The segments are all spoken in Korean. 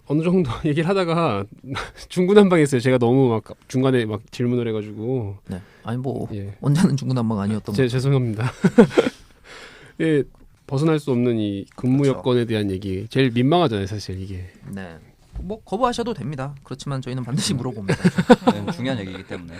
어느 정도 얘기를 하다가 중구난방했어요. 제가 너무 막 중간에 막 질문을 해가지고. 네. 아니 뭐 예. 언제는 중구난방 아니었던. 죄송합니다. 예, 벗어날 수 없는 이 근무 그렇죠. 여건에 대한 얘기 제일 민망하잖아요, 사실 이게. 네. 뭐 거부하셔도 됩니다. 그렇지만 저희는 반드시 물어봅니다. 네, 중요한 얘기이기 때문에.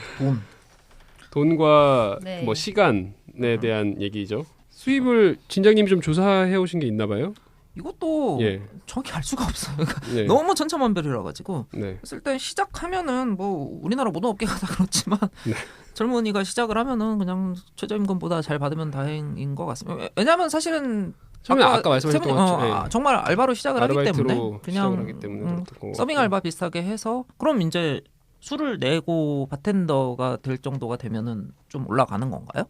돈과 네. 뭐 시간에 대한 얘기죠. 수입을 진장님이 좀 조사해 오신 게 있나 봐요? 이것도 예. 정확히 알 수가 없어요. 그러니까 네. 너무 천차만별이라 가지고. 네. 그래서 일단 시작하면은 뭐 우리나라 모든 업계가 다 그렇지만 네. 젊은이가 시작을 하면은 그냥 최저임금보다 잘 받으면 다행인 것 같습니다. 왜냐하면 사실은 처음에 아까 말씀하셨던 것처럼 예. 정말 알바로 시작을 하기 아르바이트로 때문에 시작을 그냥 하기 때문에 그렇던 것 서빙 같고. 알바 비슷하게 해서 그럼 이제 술을 내고 바텐더가 될 정도가 되면은 좀 올라가는 건가요?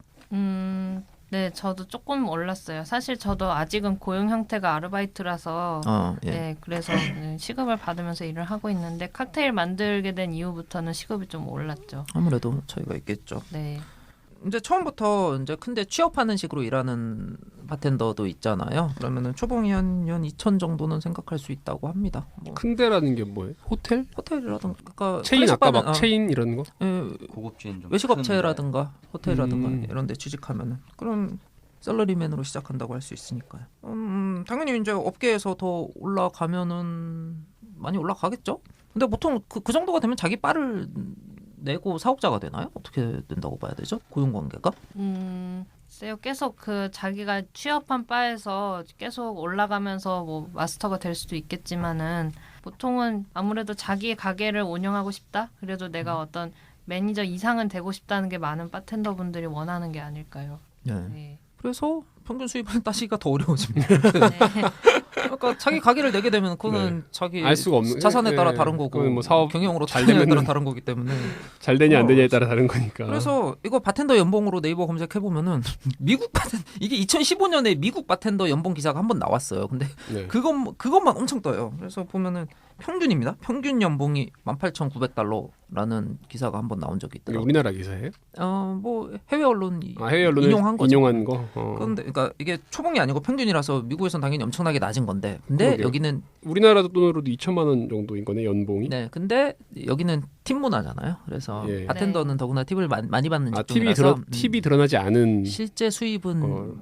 네, 저도 조금 올랐어요. 사실 저도 아직은 고용 형태가 아르바이트라서 예. 네, 그래서 시급을 받으면서 일을 하고 있는데 칵테일 만들게 된 이후부터는 시급이 좀 올랐죠. 아무래도 차이가 있겠죠. 네. 이제 처음부터 이제 근데 취업하는 식으로 일하는 바텐더도 있잖아요. 그러면은 초봉이 한 2천 정도는 생각할 수 있다고 합니다. 뭐 큰 데라는 게 뭐예요? 호텔? 호텔이라든가 체인 아까 막 클래식바는, 체인 이런 거? 고급진 좀 외식업체라든가 호텔이라든가 이런 데 취직하면은 그럼 셀러리맨으로 시작한다고 할 수 있으니까요. 당연히 이제 업계에서 더 올라가면은 많이 올라가겠죠. 근데 보통 그 정도가 되면 자기 바를 내고 사업자가 되나요? 어떻게 된다고 봐야 되죠? 고용관계가? 글쎄요. 계속 그 자기가 취업한 바에서 계속 올라가면서 뭐 마스터가 될 수도 있겠지만은 보통은 아무래도 자기 가게를 운영하고 싶다. 그래도 내가 어떤 매니저 이상은 되고 싶다는 게 많은 바텐더 분들이 원하는 게 아닐까요? 네. 그래서 평균 수입을 따시기가 더 어려워집니다. 네. 그러니까 자기 가게를 내게 되면 그거는 네. 자기 알 수가 없는 자산에 따라 예, 다른 거고 그건 뭐 사업 경영으로 잘 잘 되냐에 되면은 따라 다른 거기 때문에 잘 되냐 안 되냐에 따라 다른 거니까. 그래서 이거 바텐더 연봉으로 네이버 검색해 보면은 미국 이게 2015년에 미국 바텐더 연봉 기사가 한 번 나왔어요. 근데 네. 그것만 엄청 떠요. 그래서 보면은 평균입니다. 평균 연봉이 18,900달러라는 기사가 한 번 나온 적이 이게 있더라고요. 우리나라 기사예요? 뭐 해외 언론이 해외 언론을 인용한 거죠. 인용한 거. 그런데 그러니까 이게 초봉이 아니고 평균이라서 미국에선 당연히 엄청나게 낮은 건데 근데 그러게요. 여기는 우리나라 돈으로도 2천만 원 정도인 거네 연봉이. 네, 근데 여기는 팀 문화잖아요. 그래서 예. 바텐더는 더구나 팁을 많이 받는 팁이 직종이라서 팁이 드러나지 않은. 실제 수입은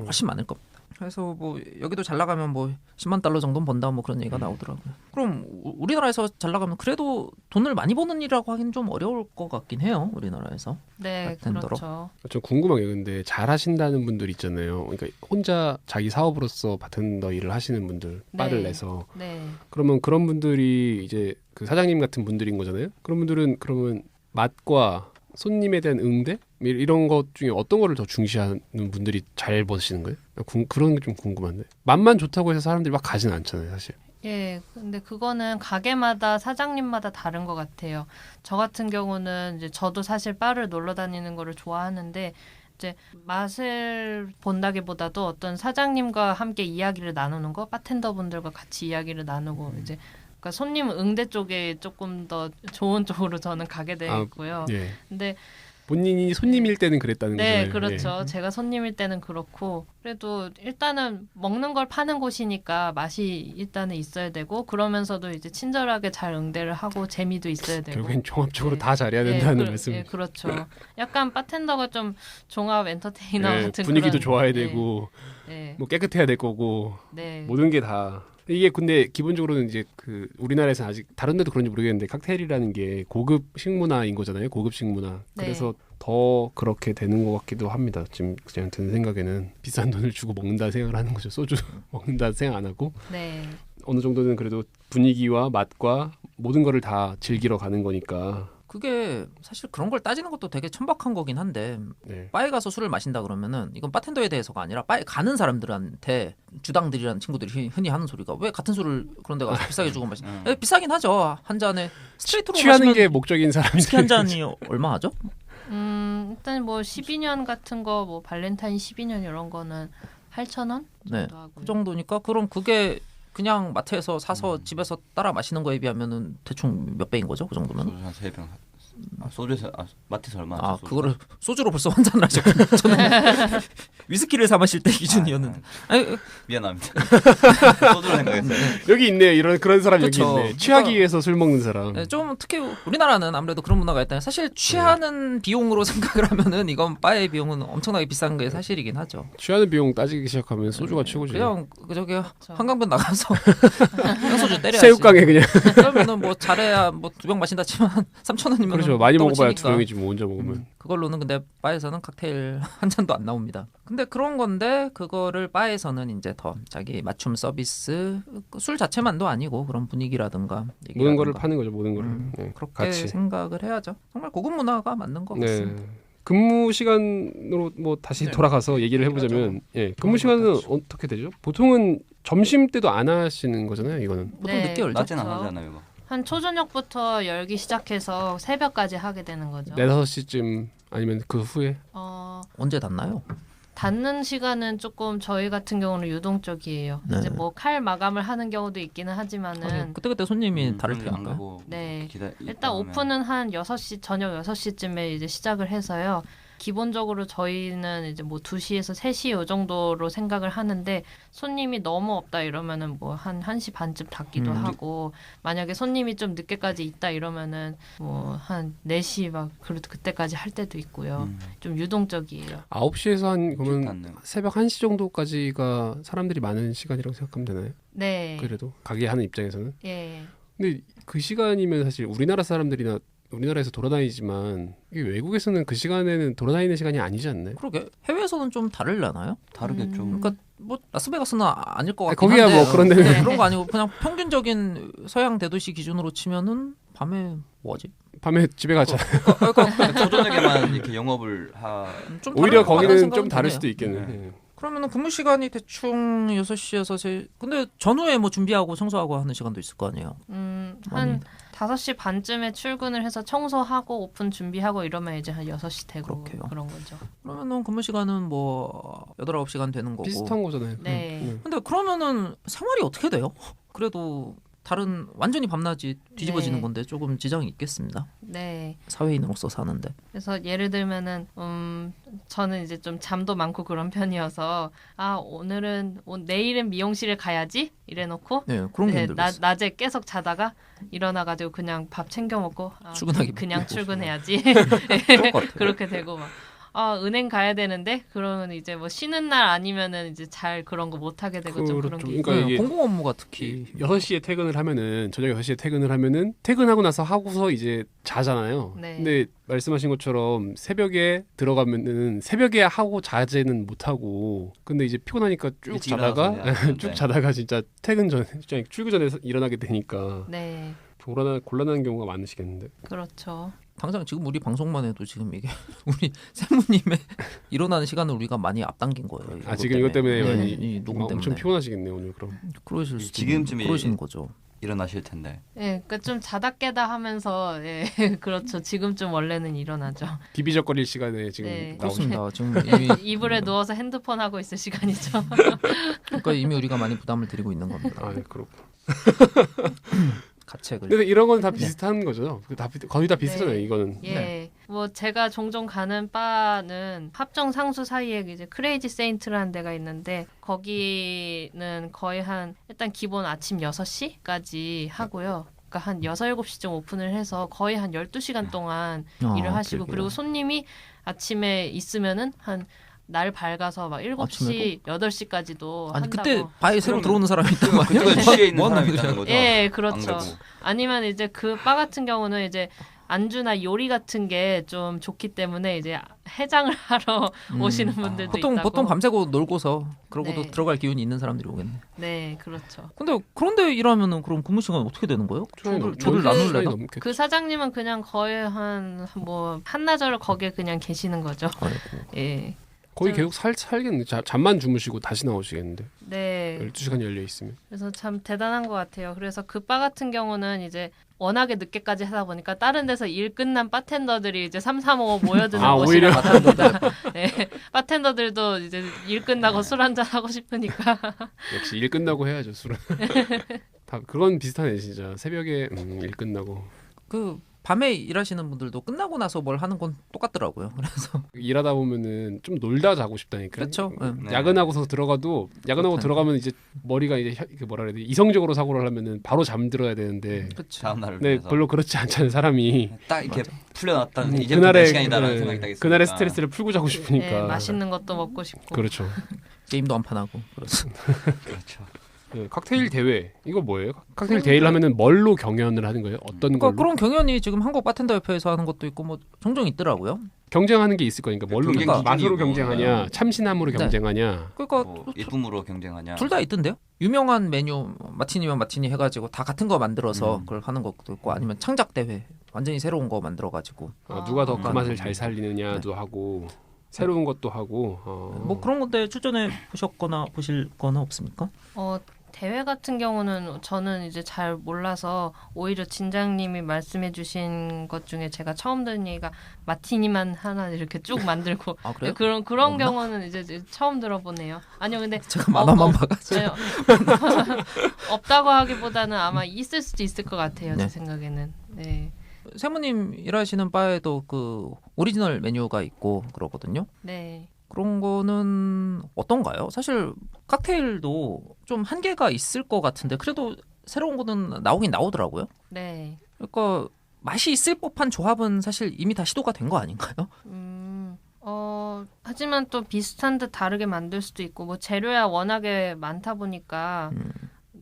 훨씬 많을 겁니다. 그래서 뭐 여기도 잘 나가면 뭐 10만 달러 정도는 번다 뭐 그런 얘기가 나오더라고요. 그럼 우리나라에서 잘 나가면 그래도 돈을 많이 버는 일이라고 하긴 좀 어려울 것 같긴 해요. 우리나라에서. 네, 바텐더로. 그렇죠. 저 궁금한 게 근데 잘 하신다는 분들 있잖아요. 그러니까 혼자 자기 사업으로서 바텐더 일을 하시는 분들 바를 네. 내서 네. 그러면 그런 분들이 이제 그 사장님 같은 분들인 거잖아요. 그런 분들은 그러면 맛과 손님에 대한 응대 이런 것 중에 어떤 거를 더 중시하는 분들이 잘 버시는 거예요? 그런 게 좀 궁금한데 맛만 좋다고 해서 사람들이 막 가진 않잖아요, 사실. 예, 근데 그거는 가게마다 사장님마다 다른 것 같아요. 저 같은 경우는 이제 저도 사실 바를 놀러 다니는 거를 좋아하는데 이제 맛을 본다기보다도 어떤 사장님과 함께 이야기를 나누는 거, 바텐더 분들과 같이 이야기를 나누고 이제 그러니까 손님 응대 쪽에 조금 더 좋은 쪽으로 저는 가게 되고요. 예. 근데 본인이 손님일 때는 그랬다는 네, 거잖아요. 그렇죠. 제가 손님일 때는 그렇고 그래도 일단은 먹는 걸 파는 곳이니까 맛이 일단은 있어야 되고 그러면서도 이제 친절하게 잘 응대를 하고 재미도 있어야 되고 결국엔 종합적으로 네. 다 잘해야 된다는 예, 말씀. 예, 그렇죠. 약간 바텐더가 좀 종합 엔터테이너 예, 같은 분위기도 그런, 좋아야 예, 되고 예, 뭐 깨끗해야 될 거고 네, 모든 게 다. 이게 근데 기본적으로는 이제 그 우리나라에서 아직 다른 데도 그런지 모르겠는데 칵테일이라는 게 고급 식문화인 거잖아요. 고급 식문화. 네. 그래서 더 그렇게 되는 것 같기도 합니다. 지금 그냥 드는 생각에는 비싼 돈을 주고 먹는다 생각을 하는 거죠. 소주 먹는다 생각 안 하고 네, 어느 정도는 그래도 분위기와 맛과 모든 거를 다 즐기러 가는 거니까. 그게 사실 그런 걸 따지는 것도 되게 천박한 거긴 한데 네. 바에 가서 술을 마신다 그러면은 이건 바텐더에 대해서가 아니라 바에 가는 사람들한테 주당들이라는 친구들이 흔히 하는 소리가 왜 같은 술을 그런 데 가서 비싸게 주고 마시냐. 비싸긴 하죠. 한 잔에 스트레이트로 취하는 마시면 게 목적인 사람들. 위스키 한 잔이 얼마 하죠? 일단 뭐 12년 같은 거 뭐 발렌타인 12년 이런 거는 8,000원 네, 정도 하고요. 그 정도니까 그럼 그게 그냥 마트에서 사서 집에서 따라 마시는 거에 비하면은 대충 몇 배인 거죠? 그 정도면? 소주 한 3병. 소주에서 마트에서 얼마? 아, 그거를 소주로 벌써 환산을 하셨군요. 저는 위스키를 사 마실 때 기준이었는데. 아니, 미안합니다. 소주를 생각했어요. 여기 있네. 이런 그런 사람 여기 그쵸. 있네. 취하기 그러니까- 위해서 술 먹는 사람. 네, 좀 특히 우리나라는 아무래도 그런 문화가 있다. 사실 취하는 비용으로 생각을 하면은 이건 바의 비용은 엄청나게 비싼 게 사실이긴 하죠. 취하는 비용 따지기 시작하면 소주가 최고지. 그냥 저기 한강변 나가서 소주 때려야지. 새우깡에 그냥. 그러면은 뭐 잘해야 뭐 2병 마신다 치면 3,000원이면 그렇죠. 많이 먹어봐야 2병이지 뭐 혼자 먹으면. 그걸로는 근데 바에서는 칵테일 한 잔도 안 나옵니다. 근데 그런 건데 그거를 바에서는 이제 더 자기 맞춤 서비스 술 자체만도 아니고 그런 분위기라든가 모든 거를 얘기라든가. 파는 거죠. 모든 거를. 네, 그렇게 같이. 생각을 해야죠. 정말 고급 문화가 맞는 것 같습니다. 네. 근무 시간으로 뭐 다시 네. 돌아가서 얘기를 해보자면, 예, 근무 시간은 그렇죠. 어떻게 되죠? 보통은 점심 때도 안 하시는 거잖아요. 이거는. 보통 네. 늦게 열죠. 낮에는 안 그렇죠. 하잖아요. 막. 한 초저녁부터 열기 시작해서 새벽까지 하게 되는 거죠. 4-5시쯤 아니면 그 후에. 언제 닿나요? 닫는 시간은 조금 저희 같은 경우는 유동적이에요. 네. 이제 뭐 칼 마감을 하는 경우도 있기는 하지만은 그때그때 손님이 다를 안 테니까. 가고 네. 일단 있다 하면 오픈은 한 6시 저녁 6시쯤에 이제 시작을 해서요. 기본적으로 저희는 이제 뭐 2시에서 3시 요 정도로 생각을 하는데 손님이 너무 없다 이러면은 뭐 한 1시 반쯤 닫기도 하고 만약에 손님이 좀 늦게까지 있다 이러면은 뭐 한 4시 막 그때까지 할 때도 있고요. 좀 유동적이에요. 9시에서 한 그러면 닿는. 새벽 1시 정도까지가 사람들이 많은 시간이라고 생각하면 되나요? 네. 그래도 가게 하는 입장에서는. 예. 근데 그 시간이면 사실 우리나라 사람들이나 우리나라에서 돌아다니지만 이게 외국에서는 그 시간에는 돌아다니는 시간이 아니지 않나요? 그러게 해외에서는 좀 다르려나요? 다르겠죠. 그러니까 뭐 라스베가스는 아닐 것 아니, 같긴 거기야 한데 뭐 그런 데는 그런 거 아니고 그냥 평균적인 서양 대도시 기준으로 치면은 밤에 뭐지? 밤에 집에 가자. 그러니까 초저녁에만 이렇게 영업을 좀 오히려 다를 것 같다는 거기는 생각은 좀 다를 드네요. 수도 있겠네. 네. 예. 그러면은 근무 시간이 대충 6시에서 근데 전후에 뭐 준비하고 청소하고 하는 시간도 있을 거 아니에요. 한 5시 반쯤에 출근을 해서 청소하고 오픈 준비하고 이러면 이제 한 6시 되고 그렇게요. 그런 거죠. 그러면은 근무 시간은 뭐 8, 9시간 되는 거고. 비슷한 거잖아요. 네. 근데 그러면은 생활이 어떻게 돼요? 그래도 다른 완전히 밤낮이 뒤집어지는 네. 건데 조금 지장이 있겠습니다. 네. 사회인으로서 사는데. 그래서 예를 들면은 저는 이제 좀 잠도 많고 그런 편이어서 내일은 미용실에 가야지 이래놓고 네, 그런 게 네, 힘들겠어요. 낮에 계속 자다가 일어나가지고 그냥 밥 챙겨 먹고 출근하기 그냥 출근해야지 그럴 것 같아요. 그렇게 되고 막 은행 가야 되는데 그러면 이제 뭐 쉬는 날 아니면은 이제 잘 그런 거 못 하게 되고 좀 그런 그렇죠. 게 그러니까 네, 이게 공공 업무가 특히 6시에 퇴근을 하면은 저녁 6시에 퇴근을 하면은 퇴근하고 나서 하고서 이제 자잖아요. 네. 근데 말씀하신 것처럼 새벽에 들어가면은 새벽에 하고 자제는 못 하고 근데 이제 피곤하니까 쭉 일찍 자다가 일어나서 해야 쭉 되는데. 자다가 진짜 퇴근 전에 출근 전에 일어나게 되니까 네 곤란한 경우가 많으시겠는데. 그렇죠. 당장 지금 우리 방송만 해도 지금 이게 우리 세무님의 일어나는 시간을 우리가 많이 앞당긴 거예요. 지금 이것 때문에 네, 많이 이 녹음 때문에. 엄청 피곤하시겠네요 오늘 그럼. 그러실 수도 지금쯤이 그러시는 거죠. 일어나실 텐데. 예, 그러니까 좀 자다 깨다 하면서 예, 그렇죠. 지금쯤 원래는 일어나죠. 비비적거릴 시간에 지금 네. 나오신. 그렇습니다. 지금 이미 이불에 누워서 핸드폰 하고 있을 시간이죠. 그러니까 이미 우리가 많이 부담을 드리고 있는 겁니다. 아, 네, 그렇고. 가책을. 근데 이런 건 다 비슷한 거죠. 거의 다 비슷하잖아요. 네. 이거는. 예, 네. 뭐 제가 종종 가는 바는 합정 상수 사이에 이제 크레이지 세인트라는 데가 있는데 거기는 거의 일단 기본 아침 6시까지 하고요. 그러니까 한 6, 7시쯤 오픈을 해서 거의 한 12시간 동안 일을 하시고 길게요. 그리고 손님이 아침에 있으면은 날 밝아서 막 7시, 8시까지도 아니 한다고. 그때 바에 새로 그러면- 들어오는 사람이 있단 말이에요. 그때가 취해 있는 뭐 하는 사람이 거야? 있다는 거죠. 예, 안 그렇죠. 가고. 아니면 이제 그 바 같은 경우는 이제 안주나 요리 같은 게 좀 좋기 때문에 이제 해장을 하러 오시는 분들도 있다고. 보통 밤새고 놀고서 그러고도 네. 들어갈 기운이 있는 사람들이 오겠네. 네, 그렇죠. 근데 그런데 일하면은 그럼 근무 시간 어떻게 되는 거예요? 조를 나눌래나? 그 사장님은 그냥 거의 한나절 거기에 그냥 계시는 거죠. 아이고. 예. 거의 계속 살겠네. 잠만 주무시고 다시 나오시겠는데. 네. 12시간 열려 있으면. 그래서 참 대단한 것 같아요. 그래서 그 바 같은 경우는 이제 워낙에 늦게까지 하다 보니까 다른 데서 일 끝난 바텐더들이 이제 3, 4, 5 모여드는 오히려 곳이라 바텐더들. 네. 바텐더들도 이제 일 끝나고 술 한잔 하고 싶으니까. 역시 일 끝나고 해야죠 술은. 다 그건 비슷하네 진짜. 새벽에 일 끝나고. 그 밤에 일하시는 분들도 끝나고 나서 뭘 하는 건 똑같더라고요. 그래서 일하다 보면은 좀 놀다 자고 싶다니까. 그렇죠. 네. 야근하고서 들어가도 야근하고 그렇다니까. 들어가면 이제 머리가 이제 그 뭐라 그래야 돼 이성적으로 사고를 하면은 바로 잠들어야 되는데. 그렇죠. 다음 날을 근데 위해서 별로 그렇지 않잖아요 사람이. 딱 이렇게 풀려났다. 이제 내 그날의 시간이다라는 생각이 딱 있으니까. 그날의 스트레스를 풀고 자고 싶으니까. 네, 맛있는 것도 먹고 싶고. 그렇죠. 게임도 한 판 하고 그렇죠. 그렇죠. 네, 칵테일 대회 이거 뭐예요? 칵테일 대회를 하면은 뭘로 경연을 하는 거예요? 어떤 그러니까 걸로? 그런 경연이 지금 한국 바텐더 협회에서 하는 것도 있고 뭐 종종 있더라고요. 경쟁하는 게 있을 거니까 뭘로 경쟁 경쟁? 맛으로 기준이 경쟁하냐, 뭐예요? 참신함으로 네. 경쟁하냐. 그러니까 뭐 예쁨으로 경쟁하냐. 둘 다 있던데요. 유명한 메뉴 마티니면 마티니 해가지고 다 같은 거 만들어서 음. 그걸 하는 것도 있고 아니면 창작 대회 완전히 새로운 거 만들어가지고 누가 더 그 아. 맛을 잘 살리느냐도 하고 새로운 것도 하고. 뭐 그런 건데 출전해 보셨거나 보실 거나 없습니까? 대회 같은 경우는 저는 이제 잘 몰라서 오히려 진장님이 말씀해주신 것 중에 제가 처음 듣는 얘기가 마티니만 하나 이렇게 쭉 만들고 아 그래요? 그런 없나? 경우는 이제 처음 들어보네요. 아니요, 근데 제가 만화만 봐가지고 아니요. 없다고 하기보다는 아마 있을 수도 있을 것 같아요. 네. 제 생각에는. 네, 세무님 일하시는 바에도 그 오리지널 메뉴가 있고 그러거든요. 네. 그런 거는 어떤가요? 사실 칵테일도 좀 한계가 있을 것 같은데 그래도 새로운 거는 나오긴 나오더라고요. 네. 그러니까 맛이 있을 법한 조합은 사실 이미 다 시도가 된 거 아닌가요? 하지만 또 비슷한 듯 다르게 만들 수도 있고 뭐 재료야 워낙에 많다 보니까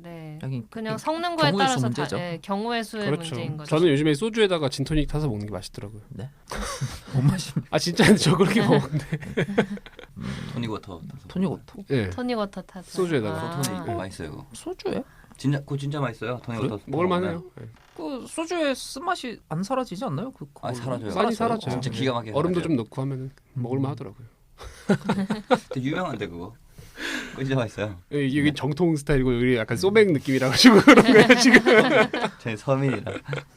네. 하긴 그냥 섞는 거에 경우의 수 따라서 문제죠. 경우의 수의 그렇죠. 문제인 거죠. 저는 요즘에 소주에다가 진토닉 타서 먹는 게 맛있더라고요. 뭔 맛입니까? 아 진짜 저 그렇게 먹는데. 토닉워터. 토닉워터? 예. 토닉워터 타서. 소주에다가. 토닉 맛있어요. 그거. 소주에? 진짜 그거 진짜 맛있어요. 토닉워터. 먹을만해요. 그 소주의 쓴맛이 안 사라지지 않나요? 아, 사라져요. 많이 사라져요. 진짜 기가 막히게. 얼음도 사라져요. 좀 넣고 하면은 먹을만 하더라고요. 되게 유명한데 그거. 그거 진짜 맛있어요. 이게 정통 스타일이고 여기 약간 소맥 느낌이라 가지고 그런 거예요 지금. 저희 서민이라.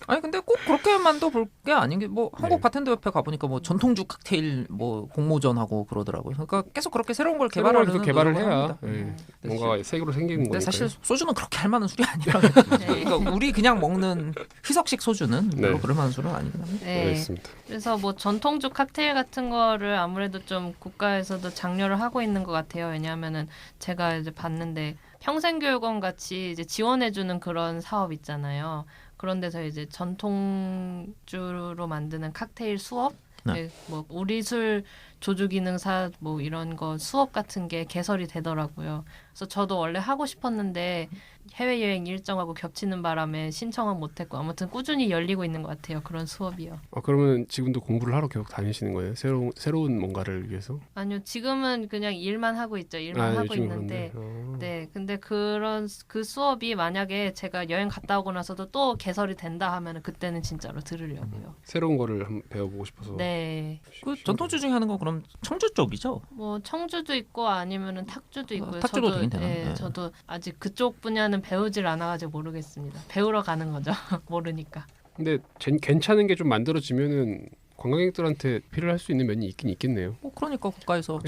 아니 근데 꼭 그렇게만도 볼 게 아닌 게 뭐 한국 네. 바텐더 협회 가보니까 뭐 전통주 칵테일 뭐 공모전하고 그러더라고요. 그러니까 계속 그렇게 새로운 걸 새로운 개발하는 걸 개발을 노력을 해야 합니다. 예. 뭔가 색으로 생기는 근데 거니까. 사실 소주는 그렇게 할 만한 술이 아니라 네. 그러니까 우리 그냥 먹는 희석식 소주는 별로 네. 그럴 만한 술은 아니긴 합니다. 네. 알겠습니다. 그래서 뭐 전통주 칵테일 같은 거를 아무래도 좀 국가에서도 장려를 하고 있는 것 같아요. 왜냐하면은 제가 이제 봤는데 평생교육원 같이 이제 지원해주는 그런 사업 있잖아요. 그런 데서 이제 전통주로 만드는 칵테일 수업, 네. 뭐 우리 술 조주 기능사 뭐 이런 거 수업 같은 게 개설이 되더라고요. 그래서 저도 원래 하고 싶었는데 해외여행 일정하고 겹치는 바람에 신청은 못했고 아무튼 꾸준히 열리고 있는 것 같아요. 그런 수업이요. 그러면 지금도 공부를 하러 계속 다니시는 거예요? 새로운 뭔가를 위해서? 아니요, 지금은 그냥 일만 하고 있죠. 일만 하고 요즘은 있는데. 그런데. 네, 근데 그 수업이 만약에 제가 여행 갔다 오고 나서도 또 개설이 된다 하면은 그때는 진짜로 들으려고요. 새로운 거를 한번 배워보고 싶어서. 네, 그 전통주 중에 하는 건 그럼 청주 쪽이죠? 뭐 청주도 있고 아니면은 탁주도 있고요. 탁주도 되긴 되나? 네, 네. 저도 아직 그쪽 분야는 배우질 않아가지고 모르겠습니다. 배우러 가는 거죠. 모르니까. 근데 괜찮은 게 좀 만들어지면은 관광객들한테 필요할 수 있는 면이 있긴 있겠네요. 뭐 그러니까 국가에서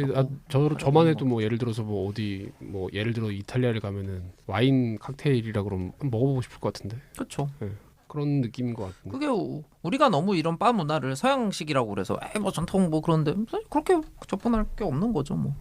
저만 해도 뭐 예를 들어서 뭐 어디 뭐 예를 들어 이탈리아를 가면은 와인 칵테일이라 그러면 한번 먹어보고 싶을 것 같은데 그렇죠. 그런 느낌인 것 같은데. 그게 우리가 너무 이런 바 문화를 서양식이라고 그래서 뭐 전통 뭐 그런데 사실 그렇게 접근할 게 없는 거죠 뭐.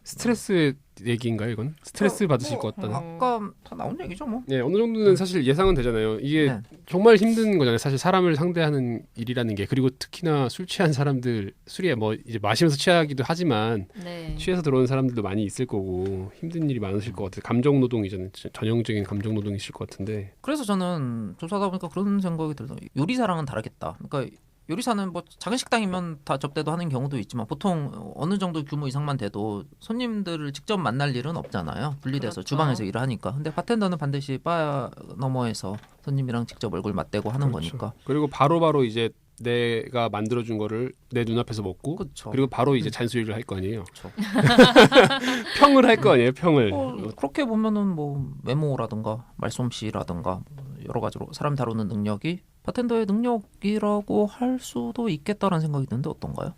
스트레스 얘기인가요 이건? 스트레스 받으실 것 같다는. 아까 다 나온 얘기죠 뭐. 네, 어느 정도는 사실 예상은 되잖아요. 이게 네. 정말 힘든 거잖아요. 사실 사람을 상대하는 일이라는 게. 그리고 특히나 술 취한 사람들, 술이 뭐 이제 마시면서 취하기도 하지만 네. 취해서 들어오는 사람들도 많이 있을 거고 힘든 일이 많으실 것 같아요. 감정 노동이잖아요. 전형적인 감정 노동이실 것 같은데. 그래서 저는 조사하다 보니까 그런 생각이 들어요. 요리사랑은 다르겠다. 그러니까 요리사는 뭐 작은 식당이면 다 접대도 하는 경우도 있지만 보통 어느 정도 규모 이상만 돼도 손님들을 직접 만날 일은 없잖아요. 분리돼서 그렇죠. 주방에서 일을 하니까. 근데 바텐더는 반드시 바 너머에서 손님이랑 직접 얼굴 맞대고 하는 그렇죠. 거니까. 그리고 바로바로 이제 내가 만들어준 거를 내 눈앞에서 먹고 그렇죠. 그리고 바로 이제 잔소리를 할 거 아니에요. 그렇죠. 평을 할 거 아니에요. 평을. 그렇게 보면은 뭐 외모라든가 말솜씨라든가 여러 가지로 사람 다루는 능력이 바텐더의 능력이라고 할 수도 있겠다라는 생각이 드는데 어떤가요?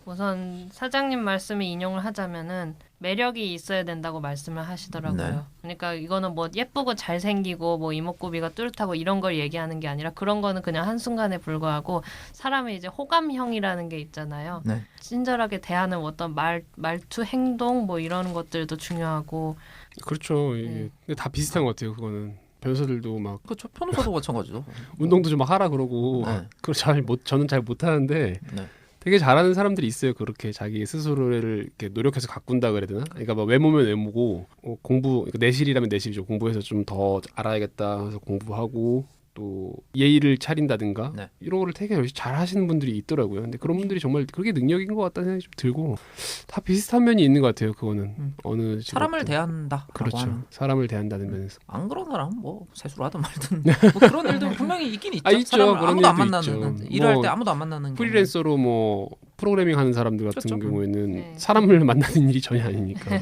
우선 사장님 말씀을 인용을 하자면은 매력이 있어야 된다고 말씀을 하시더라고요. 네. 그러니까 이거는 뭐 예쁘고 잘생기고 뭐 이목구비가 뚜렷하고 이런 걸 얘기하는 게 아니라 그런 거는 그냥 한순간에 불과하고 사람의 이제 호감형이라는 게 있잖아요. 네. 친절하게 대하는 어떤 말투, 행동 뭐 이런 것들도 중요하고 그렇죠. 이게 근데 다 비슷한 것 같아요. 그거는 변호사들도 막 그렇죠. 변호사도 마찬가지죠. 운동도 좀 막 하라 그러고 네. 그걸 저는 잘 못하는데 네. 되게 잘하는 사람들이 있어요. 그렇게 자기 스스로를 이렇게 노력해서 가꾼다 그래야 되나? 그러니까 뭐 외모면 외모고 공부 그러니까 내실이라면 내실이죠. 공부해서 좀 더 알아야겠다 해서 공부하고 또 예의를 차린다든가 네. 이런 거를 되게 열심히 잘 하시는 분들이 있더라고요. 근데 그런 분들이 정말 그게 능력인 것 같다는 생각이 좀 들고 다 비슷한 면이 있는 것 같아요. 그거는 어느 직업든. 사람을 대한다. 그렇죠. 사람을 대한다는 면에서. 안 그런 사람 뭐 세수를 하든 말든 뭐 그런 일도 분명히 있긴 있죠. 아, 있죠. 사람을 그런 아무도 안 일도 만나는 있죠. 일할 뭐 때 아무도 안 만나는 프리랜서로 뭐 프로그래밍 하는 사람들 같은 그렇죠. 경우에는 네. 사람을 만나는 일이 전혀 아니니까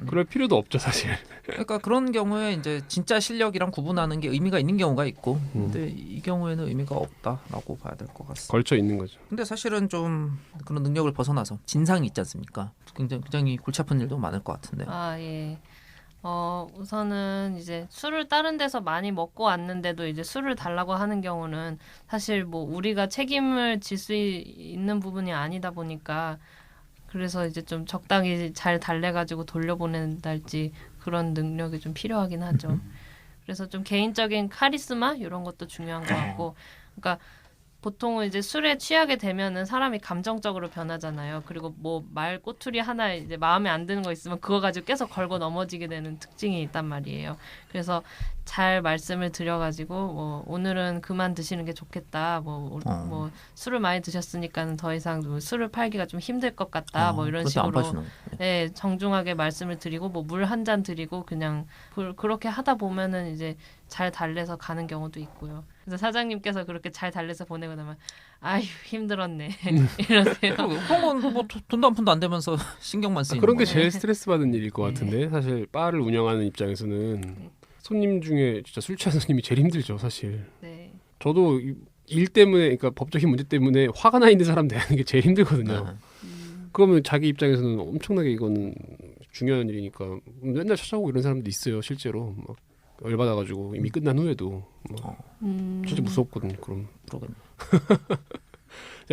그럴 필요도 없죠 사실. 그러니까 그런 경우에 이제 진짜 실력이랑 구분하는 게 의미가 있는 경우가 있고 근데 이 경우에는 의미가 없다라고 봐야 될 것 같습니다. 걸쳐 있는 거죠. 근데 사실은 좀 그런 능력을 벗어나서 진상이 있지 않습니까? 굉장히 골치 아픈 일도 많을 것 같은데. 아 예. 우선은 이제 술을 다른 데서 많이 먹고 왔는데도 이제 술을 달라고 하는 경우는 사실 뭐 우리가 책임을 질 수 있는 부분이 아니다 보니까 그래서 이제 좀 적당히 잘 달래가지고 돌려보낸달지 그런 능력이 좀 필요하긴 하죠. 그래서 좀 개인적인 카리스마 이런 것도 중요한 것 같고, 그러니까 보통은 이제 술에 취하게 되면은 사람이 감정적으로 변하잖아요. 그리고 뭐 말 꼬투리 하나 이제 마음에 안 드는 거 있으면 그거 가지고 계속 걸고 넘어지게 되는 특징이 있단 말이에요. 그래서 잘 말씀을 드려가지고 뭐 오늘은 그만 드시는 게 좋겠다. 뭐 술을 많이 드셨으니까는 더 이상 뭐 술을 팔기가 좀 힘들 것 같다. 뭐 이런 그렇게 안 식으로 파시는. 네, 정중하게 말씀을 드리고 뭐 물 한 잔 드리고 그냥 그렇게 하다 보면은 이제 잘 달래서 가는 경우도 있고요. 그래서 사장님께서 그렇게 잘 달래서 보내고 나면 아휴 힘들었네 이러세요. 그런 건 뭐 돈도 한 푼도 안 되면서 신경만 쓰이는 그런 게 거예요. 제일 스트레스 받는 일일 것 같은데 사실 바를 운영하는 입장에서는 손님 중에 진짜 술 취한 손님이 제일 힘들죠 사실. 네. 저도 일 때문에 그러니까 법적인 문제 때문에 화가 나 있는 사람 대하는 게 제일 힘들거든요. 네. 그러면 자기 입장에서는 엄청나게 이거는 중요한 일이니까 맨날 찾아오고 이런 사람도 있어요 실제로 막 열받아가지고 이미 끝난 후에도 막 진짜 무섭거든요. 그럼 그러겠네.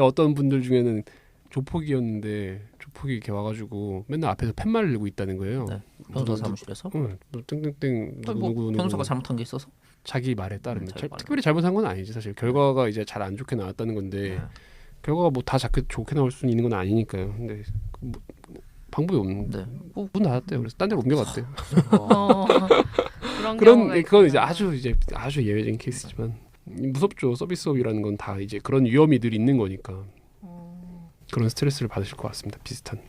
어떤 분들 중에는 조폭이었는데 조폭이 이렇게 와가지고 맨날 앞에서 팻말을 들고 있다는 거예요. 네. 변호사 사무실에서. 응, 뭐 땡땡땡 뭐 누구 변호사가 잘못한 게 있어서. 자기 말에 따르면 자기 말에. 특별히 잘못한 건 아니지 사실 결과가 이제 잘 안 좋게 나왔다는 건데 네. 결과가 뭐 다 좋게 나올 수는 있는 건 아니니까요. 근데 방법이 없는데 네. 뭐 문 닫았대요. 그래서 딴 데로 옮겨갔대요. 그런 그런 경우가 그건 있구나. 이제 아주 예외적인 케이스지만 무섭죠. 서비스업이라는 건 다 이제 그런 위험이 늘 있는 거니까 그런 스트레스를 받으실 것 같습니다. 비슷한.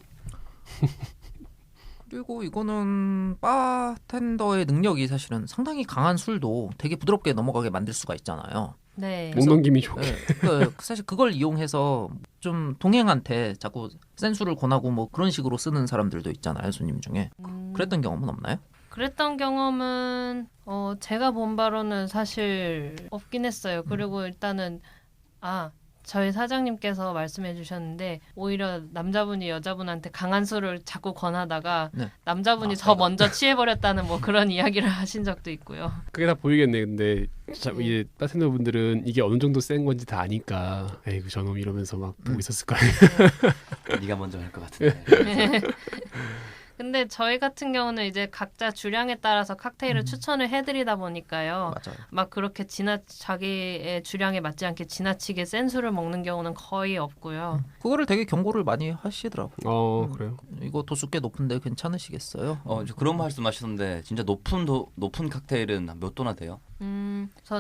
그리고 이거는 바텐더의 능력이 사실은 상당히 강한 술도 되게 부드럽게 넘어가게 만들 수가 있잖아요. 네. 목 넘김이 좋게. 네. 사실 그걸 이용해서 좀 동행한테 자꾸 센 술을 권하고 뭐 그런 식으로 쓰는 사람들도 있잖아요, 손님 중에. 그랬던 경험은 없나요? 그랬던 경험은 제가 본 바로는 사실 없긴 했어요. 그리고 일단은 저희 사장님께서 말씀해 주셨는데 오히려 남자분이 여자분한테 강한 술을 자꾸 권하다가 네. 남자분이 더 먼저 취해버렸다는 뭐 그런 이야기를 하신 적도 있고요. 그게 다 보이겠네. 근데 이제 바텐더 분들은 이게 어느 정도 센 건지 다 아니까 에이그 저놈 이러면서 막 보고 있었을 거 아니에요. 네가 먼저 할 것 같은데. 근데 저희 같은 경우는 이제 각자 주량에 따라서 칵테일을 추천을 해드리다 보니까요. 맞아요. 막 그렇게 자기의 주량에 맞지 않게 지나치게 센 술을 먹는 경우는 거의 없고요. 그거를 되게 경고를 많이 하시더라고요. 그래요. 이거 도수 꽤 높은데 괜찮으시겠어요? 저 그런 말씀하셨는데 진짜 높은 칵테일은 몇 도나 돼요?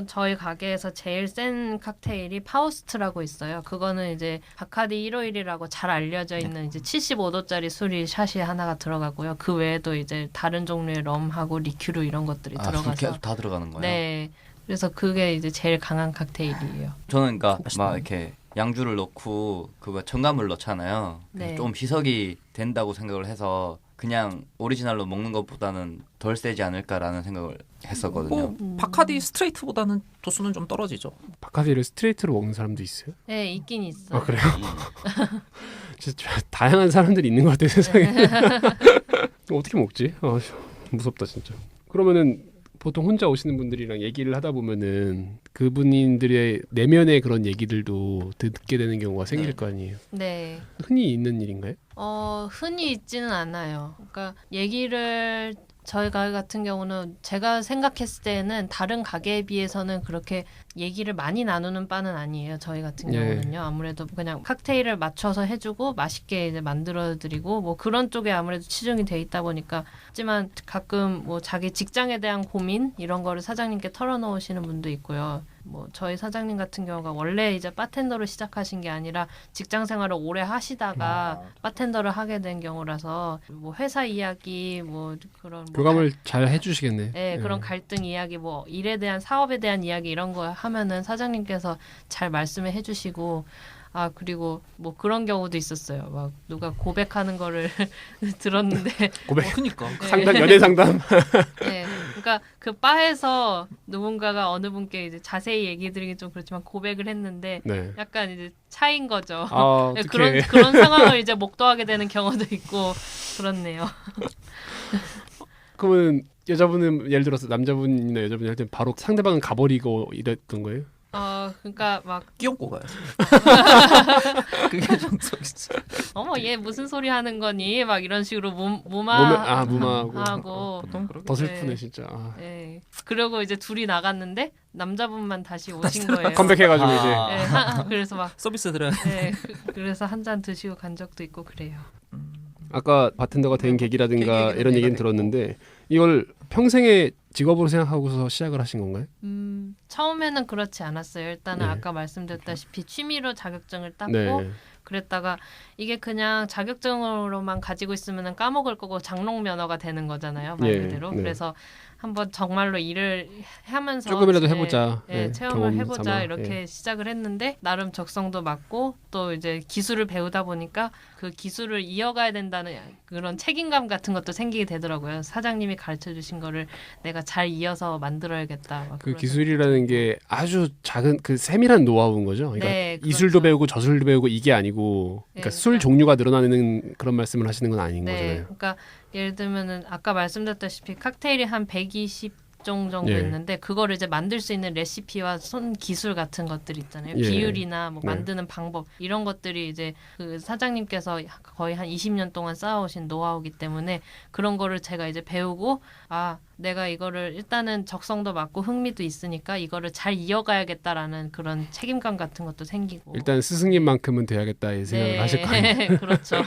저희 가게에서 제일 센 칵테일이 파우스트라고 있어요. 그거는 이제 바카디 151이라고 잘 알려져 있는 이제 75도짜리 술이 샷이 하나가 들어가고요. 그 외에도 이제 다른 종류의 럼하고 리큐르 이런 것들이 술 들어가서 계속 다 들어가는 거예요? 네. 그래서 그게 이제 제일 강한 칵테일이에요. 저는 그러니까 혹시 막 이렇게 양주를 넣고 그거 첨가물 넣잖아요. 네. 좀 희석이 된다고 생각을 해서 그냥 오리지널로 먹는 것보다는 덜 세지 않을까라는 생각을 했었거든요. 뭐 바카디 스트레이트보다는 도수는 좀 떨어지죠. 바카디를 스트레이트로 먹는 사람도 있어요? 네, 있긴 있어요. 아 그래요? 진짜 다양한 사람들이 있는 것 같아요 세상에. 어떻게 먹지? 무섭다 진짜. 그러면은 보통 혼자 오시는 분들이랑 얘기를 하다 보면은 그분들의 내면의 그런 얘기들도 듣게 되는 경우가 생길 거 아니에요. 네. 흔히 있는 일인가요? 흔히 있지는 않아요. 그러니까 얘기를 저희 가게 같은 경우는 제가 생각했을 때는 다른 가게에 비해서는 그렇게 얘기를 많이 나누는 바는 아니에요. 저희 같은 경우는요. 아무래도 그냥 칵테일을 맞춰서 해주고 맛있게 이제 만들어드리고 뭐 그런 쪽에 아무래도 치중이 돼 있다 보니까 하지만 가끔 뭐 자기 직장에 대한 고민 이런 거를 사장님께 털어놓으시는 분도 있고요. 뭐 저희 사장님 같은 경우가 원래 이제 바텐더로 시작하신 게 아니라 직장 생활을 오래 하시다가 바텐더를 하게 된 경우라서 뭐 회사 이야기 뭐 그런 뭐 교감을 잘 해주시겠네. 네, 그런 갈등 이야기 뭐 일에 대한 사업에 대한 이야기 이런 거 하면은 사장님께서 잘 말씀을 해주시고 그리고 뭐 그런 경우도 있었어요. 막 누가 고백하는 거를 들었는데 고백. 그러니까 상담 연애 상담. 네, 그러니까 그 바에서 누군가가 어느 분께 이제 자세히 얘기 드리긴 좀 그렇지만 고백을 했는데 네. 약간 이제 차인 거죠. 아, 네, 어떡해. 그런 상황을 이제 목도하게 되는 경우도 있고 그렇네요. 그러면 여자분은 예를 들어서 남자분이나 여자분이 할 때 바로 상대방은 가버리고 이랬던 거예요? 그러니까 막 끼얹고 가야지. 그게 정석이지. 어머 얘 무슨 소리 하는 거니? 막 이런 식으로 무마하고 하고 보통 그렇게. 더 슬프네 네. 진짜. 네. 그리고 이제 둘이 나갔는데 남자분만 다시 오신 거예요. 컴백해가지고 아. 이제 네, 그래서 막 서비스 드려야 네, 그래서 한 잔 드시고 간 적도 있고 그래요. 아까 바텐더가 된 계기라든가 계기는 이런 내가 얘기는 됐고. 들었는데 이걸 평생의 직업으로 생각하고서 시작을 하신 건가요? 처음에는 그렇지 않았어요. 일단은 네. 아까 말씀드렸다시피 취미로 자격증을 땄고 네. 그랬다가 이게 그냥 자격증으로만 가지고 있으면 까먹을 거고 장롱 면허가 되는 거잖아요. 말 예, 그대로. 네. 그래서 한번 정말로 일을 하면서 조금이라도 해보자. 예, 예, 체험을 경험 해보자 삼아. 이렇게 예. 시작을 했는데 나름 적성도 맞고 또 이제 기술을 배우다 보니까 그 기술을 이어가야 된다는 그런 책임감 같은 것도 생기게 되더라고요. 사장님이 가르쳐 주신 거를 내가 잘 이어서 만들어야겠다. 막 그 그런 기술이라는 게 아주 작은 그 세밀한 노하우인 거죠. 그러니까 네, 이술도 그렇죠. 배우고 저술도 배우고 이게 아니고 그러니까 네, 술 그러니까- 종류가 늘어나는 그런 말씀을 하시는 건 아닌 네, 거잖아요. 그러니까 예를 들면은 아까 말씀드렸다시피 칵테일이 한 120종 정도 예. 있는데 그거를 이제 만들 수 있는 레시피와 손 기술 같은 것들 있잖아요. 예. 비율이나 뭐 네. 만드는 방법 이런 것들이 이제 그 사장님께서 거의 한 20년 동안 쌓아오신 노하우기 때문에 그런 거를 제가 이제 배우고 내가 이거를 일단은 적성도 맞고 흥미도 있으니까 이거를 잘 이어가야겠다라는 그런 책임감 같은 것도 생기고 일단 스승님만큼은 돼야겠다 이 생각을 하실 거 아니에요. 그렇죠.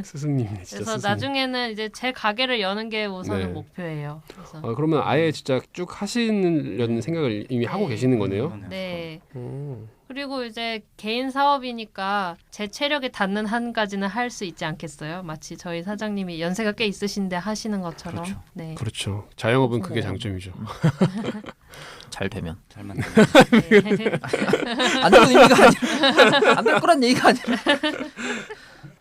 스승님이네 진짜. 그래서 스승님. 나중에는 이제 제 가게를 여는 게 우선은 네. 목표예요. 그래서 그러면 아예 진짜 쭉 하시려는 생각을 이미 하고 계시는 거네요. 네. 오. 그리고 이제 개인 사업이니까 제 체력에 닿는 한까지는 할 수 있지 않겠어요? 마치 저희 사장님이 연세가 꽤 있으신데 하시는 것처럼. 그렇죠. 네. 그렇죠. 자영업은 그게 장점이죠. 잘 되면 잘 만나. 네. 안 되는 의미가 아니라 안 될 거란 얘기가 아니라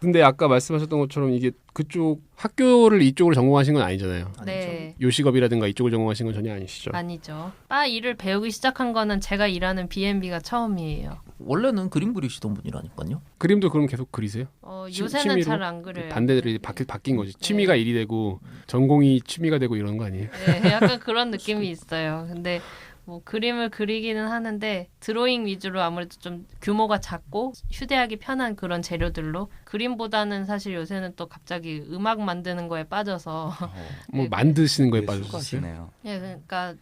근데 아까 말씀하셨던 것처럼 이게 그쪽 학교를 이쪽으로 전공하신 건 아니잖아요. 네. 요식업이라든가 이쪽을 전공하신 건 전혀 아니시죠. 아니죠. 바 일을 배우기 시작한 거는 제가 일하는 B&B가 처음이에요. 원래는 그림 그리시던 분이라니까요. 그림도 그럼 계속 그리세요? 요새는 취미로? 잘 안 그래요. 반대로 바뀐 거지. 취미가 일이 되고 전공이 취미가 되고 이런 거 아니에요? 네, 약간 그런 느낌이 있어요. 근데 뭐 그림을 그리기는 하는데 드로잉 위주로 아무래도 좀 규모가 작고 휴대하기 편한 그런 재료들로 그림보다는 사실 요새는 또 갑자기 음악 만드는 거에 빠져서 뭐 네, 만드시는 거에 네, 빠졌어요. 수고하시네요. 예, 그러니까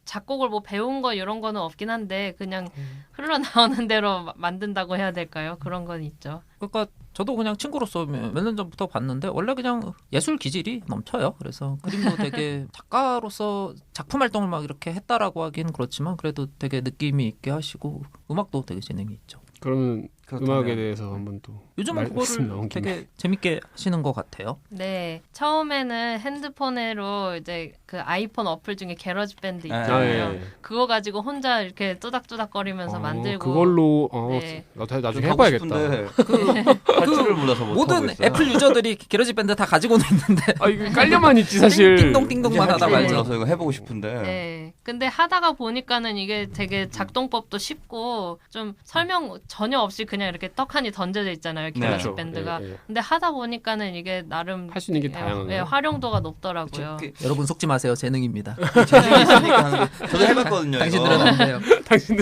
작곡을 뭐 배운 거 이런 거는 없긴 한데 그냥 흘러나오는 대로 만든다고 해야 될까요? 그런 건 있죠. 그러니까 저도 그냥 친구로서 몇 년 전부터 봤는데 원래 그냥 예술 기질이 넘쳐요. 그래서 그림도 되게 작가로서 작품 활동을 막 이렇게 했다라고 하긴 그렇지만 그래도 되게 느낌이 있게 하시고 음악도 되게 재능이 있죠. 그러면 그렇다면- 음악에 대해서 한번 또 요즘은 말씀 나온 그거를 김에. 되게 재밌게 하시는 것 같아요. 네, 처음에는 핸드폰으로 이제 그 아이폰 어플 중에 게러지 밴드 아, 있잖아요. 예. 그거 가지고 혼자 이렇게 뚜닥뚜닥거리면서 만들고 그걸로 네. 나도 나중에 좀 해봐야겠다. 할 줄을 몰라서 못 하고 모든 있어요. 애플 유저들이 게러지 밴드 다 가지고는 있는데 아 이거 깔려만 있지 사실. 띵동띵동만 하다 할 말죠. 줄을 몰라서 이거 해보고 싶은데. 네. 근데 하다가 보니까는 이게 되게 작동법도 쉽고 좀 설명 전혀 없이 그냥 이렇게 떡하니 던져져 있잖아요. 게러지 그렇죠. 밴드가. 예, 예. 근데 하다 보니까는 이게 나름 할 수 있는 게 다양한 거예요. 활용도가 높더라고요. 여러분 속지 마세요. 재능입니다. 재능이 있으니까 하는 거. 저도 해봤거든요. 당신들은 이거. 안 돼요.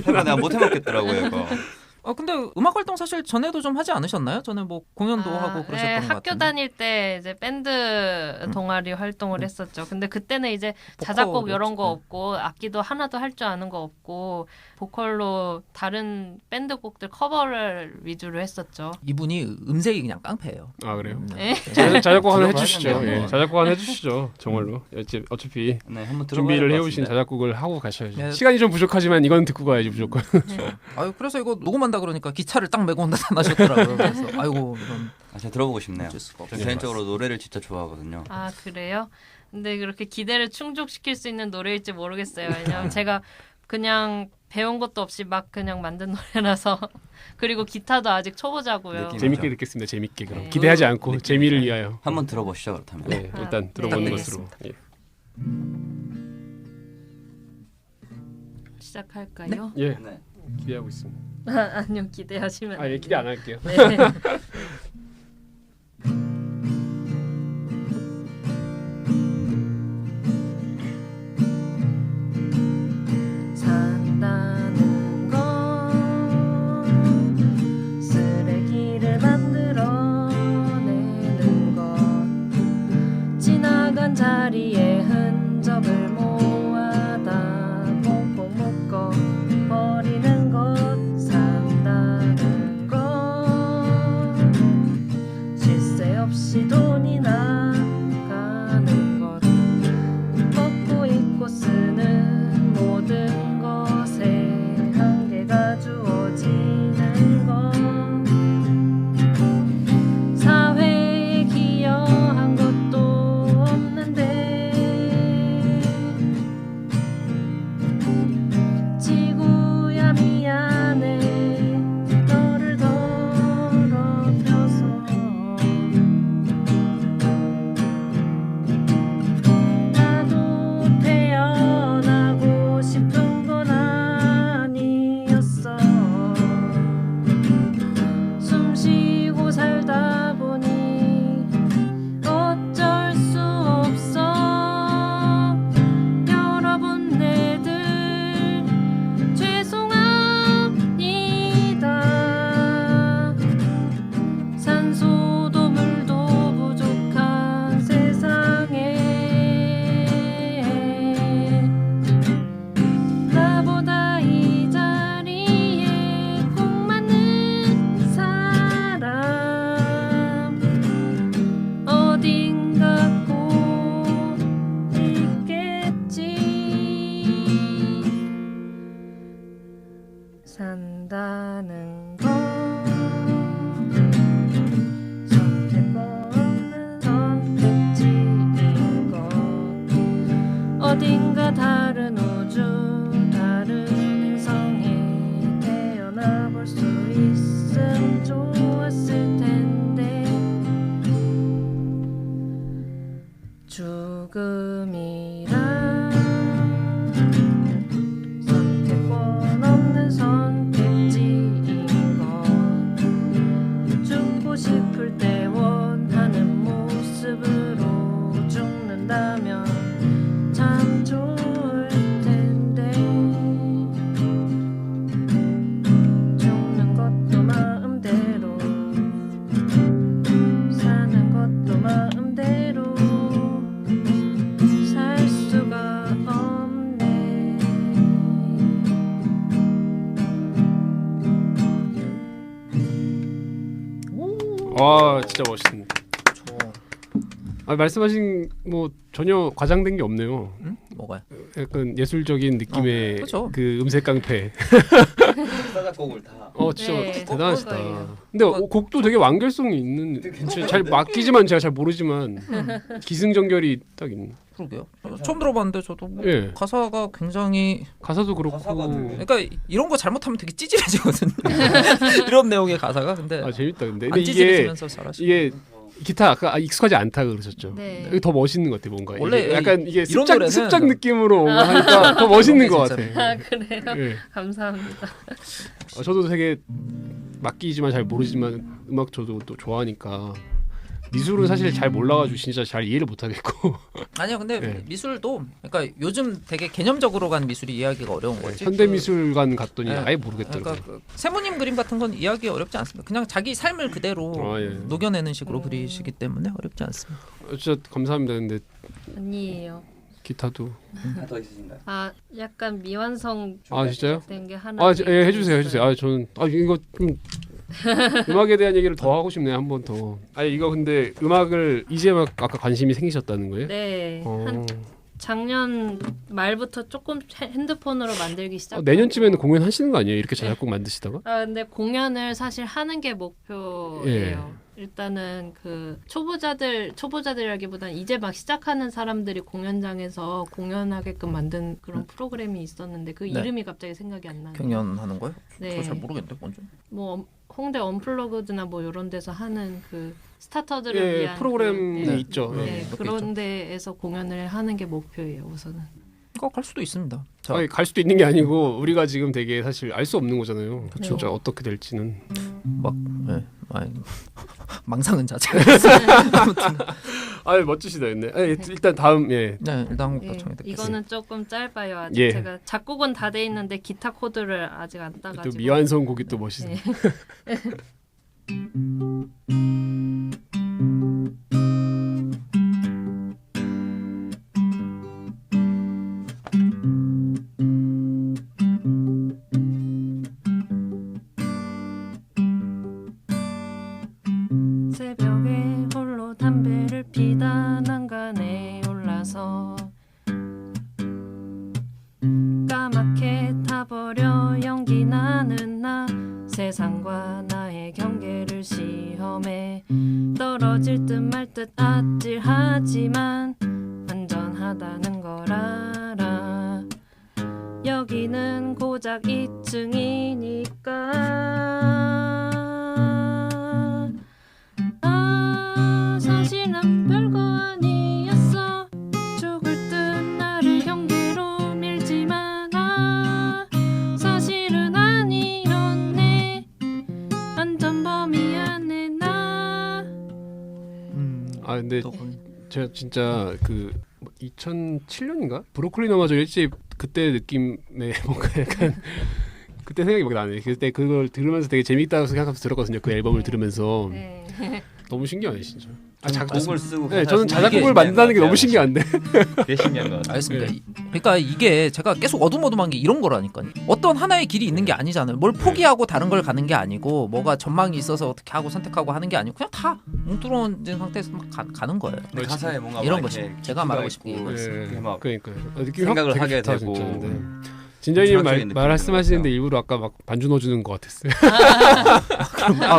해봐 내가 못 해먹겠더라고요 이거. 근데 음악 활동 사실 전에도 좀 하지 않으셨나요? 전에 뭐 공연도 하고 그러셨던 네, 것 같은데. 학교 다닐 때 이제 밴드 동아리 활동을 했었죠. 근데 그때는 이제 자작곡 이런 거 네. 없고 악기도 하나도 할 줄 아는 거 없고 보컬로 다른 밴드 곡들 커버를 위주로 했었죠. 이분이 음색이 그냥 깡패예요. 아 그래요? 네. 자작곡 하나 들어봐야 해주시죠. 되는데, 예. 뭐. 자작곡 하나 해주시죠. 정말로. 어차피 네 한번 들어봐야 준비를 될것 해오신 같습니다. 자작곡을 하고 가셔야죠. 네. 시간이 좀 부족하지만 이건 듣고 가야지 무조건. 아유 그래서 이거 녹음한다 그러니까 기차를 딱 메고 나타나셨더라고요. 그래서 아이고 이런 제가 들어보고 싶네요. 어쩔 수가 저 없네요. 개인적으로 노래를 진짜 좋아하거든요. 아 그래요? 근데 그렇게 기대를 충족시킬 수 있는 노래일지 모르겠어요. 왜냐면 제가 그냥 배운 것도 없이 막 그냥 만든 노래라서 그리고 기타도 아직 초보자고요. 느낌. 재밌게 듣겠습니다. 재밌게 그럼 네. 기대하지 않고 재미를 위하여. 한번 들어보시죠 그렇다면. 네, 일단 들어보는 것으로. 부탁드리겠습니다. 예. 시작할까요? 예, 네. 기대하고 있습니다. 아니요 기대하시면 아, 예, 기대 안 할게요. 네. 산다는 건 쓰레기를 만들어내는 것 지나간 자리에 흔적을 모아다 꽁꽁 묶어 버리는 것 산다는 것 쉴새 없이 돈이 나가는 것 먹고 입고 쓰는 모든 것에 한계가 주어지는 것 사회에 기여한 것도 없는데 지구야 미안해 너를 더럽혀서 나도 태어나고 싶은 건 아니었어 숨 쉬고 살다 보니 어쩔 수 없어 여러분 네들 죄송합니다 산소도 물도 부족한 세상에 나보다 이 자리에 꼭 맞는 사람 어딘가 꼭 있겠지 산다는 건 선택 없는 선택지인 것 어딘가 다른 우주 다른 행성에 태어나 볼 수 있음 좋았을 텐데 죽음이란 선택권 없는 선택지인 것 죽고 싶을 때 원하는 모습으로 죽는다면 참 좋을 텐데 죽는 것도 마음대로 사는 것도 마음대로 살 수가 없네 와, 진짜 멋있습니다. 말씀하신 뭐 전혀 과장된 게 없네요. 응? 뭐가요? 약간 예술적인 느낌의 그렇죠. 그 음색 깡패. 사작곡을 다. 진짜 네, 대단하시다. 그거예요. 근데 곡도 되게 완결성이 있는. 잘 맡기지만 제가 잘 모르지만 기승전결이 딱 있는. 그러게요. 처음 들어봤는데 저도 뭐 예. 가사가 굉장히 가사도 그렇고. 가사가 되게- 그러니까 이런 거 잘못하면 되게 찌질해지거든요. 이런 내용의 가사가 근데 재밌다. 근데 안 이게 찌질해지면서 잘하시고 이게 기타 아까 익숙하지 않다 그러셨죠. 네. 이게 더 멋있는 것 같아 뭔가. 원래 이게 약간 이게 이런 습작 노래는- 습작 느낌으로 뭔가 하니까 더 멋있는 것 그런 게 같아. 아 그래요? 예. 감사합니다. 저도 되게 맡기지만 잘 모르지만 음악 저도 또 좋아하니까 미술은 사실 잘 몰라가지고 진짜 잘 이해를 못하겠고 아니요 근데 네. 미술도 그러니까 요즘 되게 개념적으로 간 미술이 이해하기가 어려운 거지. 현대미술관 갔더니 네. 아예 모르겠더라고요. 그러니까 그 세모님 그림 같은 건 이해하기 어렵지 않습니다. 그냥 자기 삶을 그대로 예. 녹여내는 식으로 그리시기 때문에 어렵지 않습니다. 진짜 감사합니다. 근데 아니에요. 기타도 하나 더 있으신가요? 아 약간 미완성 진짜요? 된 게 하나. 예, 해주세요. 저는 이거 좀 음악에 대한 얘기를 더 하고 싶네요. 한 번 더. 이거 근데 음악을 이제 막 아까 관심이 생기셨다는 거예요? 네. 어. 한 작년 말부터 조금 핸드폰으로 만들기 시작. 내년쯤에는 공연하시는 거 아니에요? 이렇게 자작곡 만드시다가? 근데 공연을 사실 하는 게 목표예요. 예. 일단은 그 초보자들이라기보다는 이제 막 시작하는 사람들이 공연장에서 공연하게끔 만든 그런 프로그램이 있었는데 그 네. 이름이 갑자기 생각이 안 나요. 경연하는 거요? 네. 저 잘 모르겠는데 뭔지. 뭐 홍대 언플러그드나 뭐 이런 데서 하는 그 스타터들을 예, 위한 프로그램이 그, 예. 있죠. 네, 몇 개 그런 있죠. 데에서 공연을 하는 게 목표예요. 우선은. 그거 갈 수도 있습니다. 자, 갈 수도 있는 게 아니고 우리가 지금 되게 사실 알 수 없는 거잖아요. 그쵸. 진짜 어떻게 될지는. 막 망상은 자제. 멋지시다 근데. 일단 다음 예. 네, 일단 한곡 예, 더 청해드리겠습니다. 이거는 조금 짧아요. 아직 예. 제가 작곡은 다 돼 있는데 기타 코드를 아직 안 따가지고. 또 미완성 곡이 또 멋있네. 네. 새벽에 홀로 담배를 피다 난간에 올라서 까맣게 타버려 연기 나는 나 세상과 나의 경계를 시험해 떨어질 듯 말 듯 아찔하지만 안전하다는 걸 알아 여기는 고작 2층이니까 사실은 별거 아니었어 죽을 듯 나를 경계로 밀지만 사실은 아니었네 완전 범위 안에 나. 근데 또 거기- 제가 진짜 그 2007년인가 브로콜리 너마저 일집 그때 느낌의 뭔가 약간 그때 생각이 막 나네. 그때 그걸 들으면서 되게 재밌다고 생각하면서 들었거든요. 그 앨범을 들으면서 네. 너무 신기하네 진짜. 곡을 쓰고 네, 저는 가사 쓰는 자작곡을 게 만든다는 게 신기한 너무 것 신기한데. 같아요. 되게 신기한 것 같아요. 알겠습니다. 네. 그러니까 이게 제가 계속 어두머둠한 게 이런 거라니까요. 어떤 하나의 길이 있는 게 아니잖아요. 뭘 포기하고 다른 걸 가는 게 아니고 뭐가 전망이 있어서 어떻게 하고 선택하고 하는 게 아니고 그냥 다 뭉뚱그러진 상태에서 막 가는 거예요. 근데 가사에 뭔가 이런 막 거죠. 이렇게 제가 말하고 싶은 게 있고 이거였어요. 이렇게 막 그러니까요. 느낌이 생각을 되게 하게 좋다, 되고. 진짜. 근데 진자님 철학적인 느낌이 말씀하시는데 들어요. 일부러 아까 막 반주 넣어주는 것 같았어요.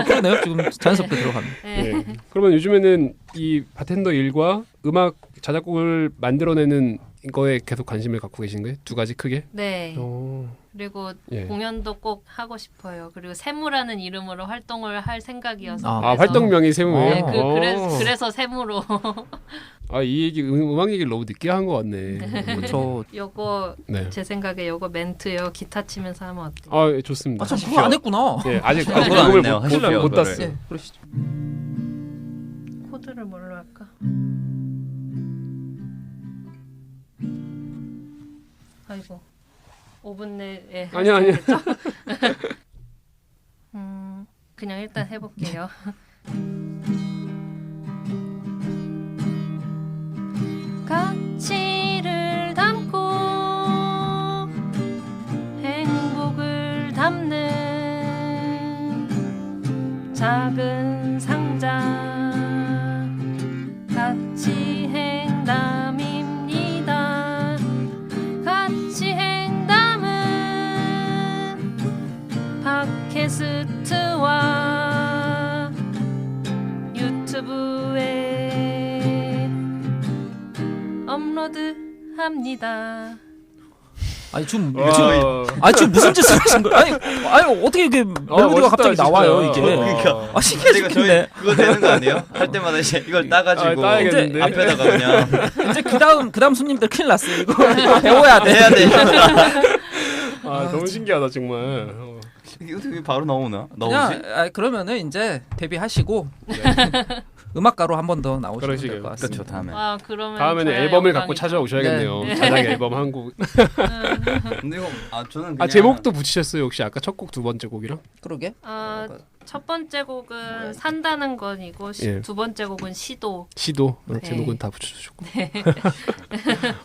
그러네요. 지금 자연스럽게 들어갑니다. 네. 그러면 요즘에는 이 바텐더 일과 음악 자작곡을 만들어내는 거에 계속 관심을 갖고 계신 거예요? 두 가지 크게? 네. 어, 그리고 예. 공연도 꼭 하고 싶어요. 그리고 세무라는 이름으로 활동을 할 생각이어서. 아, 그래서- 활동명이 세무예요? 네, 어. 그래서 세무로. 이 얘기 음악 얘기를 너무 늦게 한 것 같네. 저 요거 네. 제 생각에 요거 멘트요. 기타 치면서 하면 어때요? 예, 좋습니다. 참 그거 안 했구나. 예, 아직 그건 안 녹음을 했네요. 하시려고 못 그거를. 땄어요. 예, 그러시죠. 코드를 뭘로 할까? 아이고 5분 내에 아니야. 그냥 일단 해볼게요. 가치를 담고 행복을 담는 작은 상자 가치 감사합니다. 아니 지금 와. 지금 무슨 짓을 하신 거예요? 아니 어떻게 이게 멜로디가 멋있다, 갑자기 진짜. 나와요 이게? 그러니까. 아 신기해 이거 죽겠네. 그거 되는 거 아니에요? 할 때마다 이제 이걸 따가지고 따야겠는데. 앞에다가 그냥 이제 그다음 손님들 큰일 났어요. 이거 배워야 돼. 해야 돼. 아, 너무 신기하다 정말. 이거 어떻게 바로 나오나? 나오지? 그냥 그러면은 이제 데뷔하시고 음악가로 한 번 더 나오시면 될 그러시게요. 것 같습니다. 그렇죠. 다음에. 와 그러면 다음에는 저의 앨범을 영광이다. 갖고 찾아오셔야겠네요. 네. 자작 앨범 한 곡. 근데 이거 저는 그냥 아 제목도 붙이셨어요 혹시 아까 첫 곡 두 번째 곡이랑? 그러게. 첫 번째 곡은 산다는 건이고 예. 두 번째 곡은 시도. 시도 네. 제목은 다 붙여주셨고.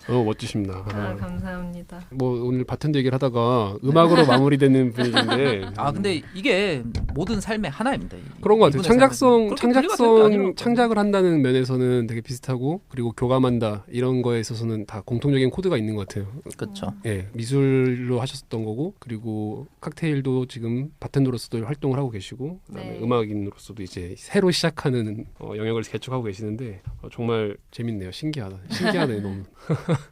너무 멋지십니다. 감사합니다. 뭐 오늘 바텐더 얘기를 하다가 음악으로 마무리되는 분위기인데. 근데 이게 모든 삶의 하나입니다. 그런 것 같아요. 이분의 삶은. 그렇게 분리가 될게 아니라고. 창작을 한다는 면에서는 되게 비슷하고 그리고 교감한다 이런 거에 있어서는 다 공통적인 코드가 있는 것 같아요. 그렇죠. 예, 미술로 하셨던 거고 그리고 칵테일도 지금 바텐더로서도 활동을 하고 계시고 그다음에 네. 음악인으로서도 이제 새로 시작하는 영역을 개척하고 계시는데 정말 재밌네요. 신기하네 너무.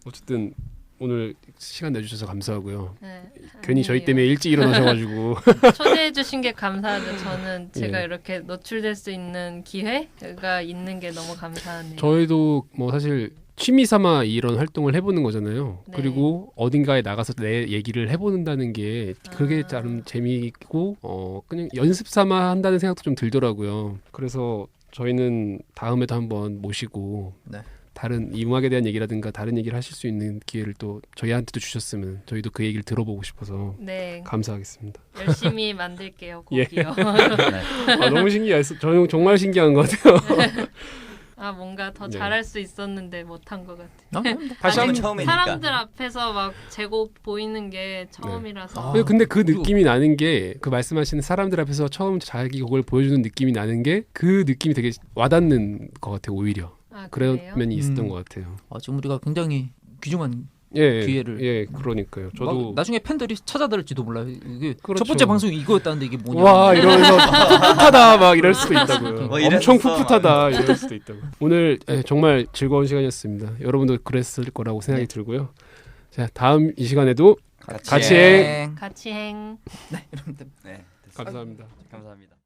어쨌든 오늘 시간 내주셔서 감사하고요. 네. 괜히 저희 때문에 일찍 일어나셔가지고 초대해 주신 게 감사하죠. 저는 제가 예. 이렇게 노출될 수 있는 기회가 있는 게 너무 감사하네요. 저희도 뭐 사실 취미 삼아 이런 활동을 해보는 거잖아요. 네. 그리고 어딘가에 나가서 내 얘기를 해보는다는 게 그게 아. 참 재미있고 그냥 연습 삼아 한다는 생각도 좀 들더라고요. 그래서 저희는 다음에도 한번 모시고 네. 다른 이 음악에 대한 얘기라든가 다른 얘기를 하실 수 있는 기회를 또 저희한테도 주셨으면 저희도 그 얘기를 들어보고 싶어서 네, 감사하겠습니다. 열심히 만들게요. 예. 곡이요. 너무 신기했어. 저는 정말 신기한 것 같아요. 뭔가 더 네. 잘할 수 있었는데 못한 것 같아요. 다시 한번 아직 처음이니까. 사람들 앞에서 막 제곡 보이는 게 처음이라서. 근데 그 느낌이 나는 게 그 말씀하시는 사람들 앞에서 처음 자기 곡을 보여주는 느낌이 나는 게 그 느낌이 되게 와닿는 것 같아요. 오히려 그런 그래요? 면이 있었던 것 같아요. 지금 우리가 굉장히 귀중한 예, 기회를. 예, 그러니까요. 저도 막 나중에 팬들이 찾아들을지도 몰라요. 이게 그렇죠. 첫 번째 방송이 이거였다는데 이게 뭐냐. 와 이러면서 풋풋하다 막 이럴 수도 있다고요. 뭐 엄청 이랬어, 풋풋하다 이럴 수도 있다고. 오늘 정말 즐거운 시간이었습니다. 여러분도 그랬을 거라고 생각이 들고요. 자 다음 이 시간에도 같이 행. 같이 행. 이러면 됩니다. 네, 됐습니다. 감사합니다. 감사합니다.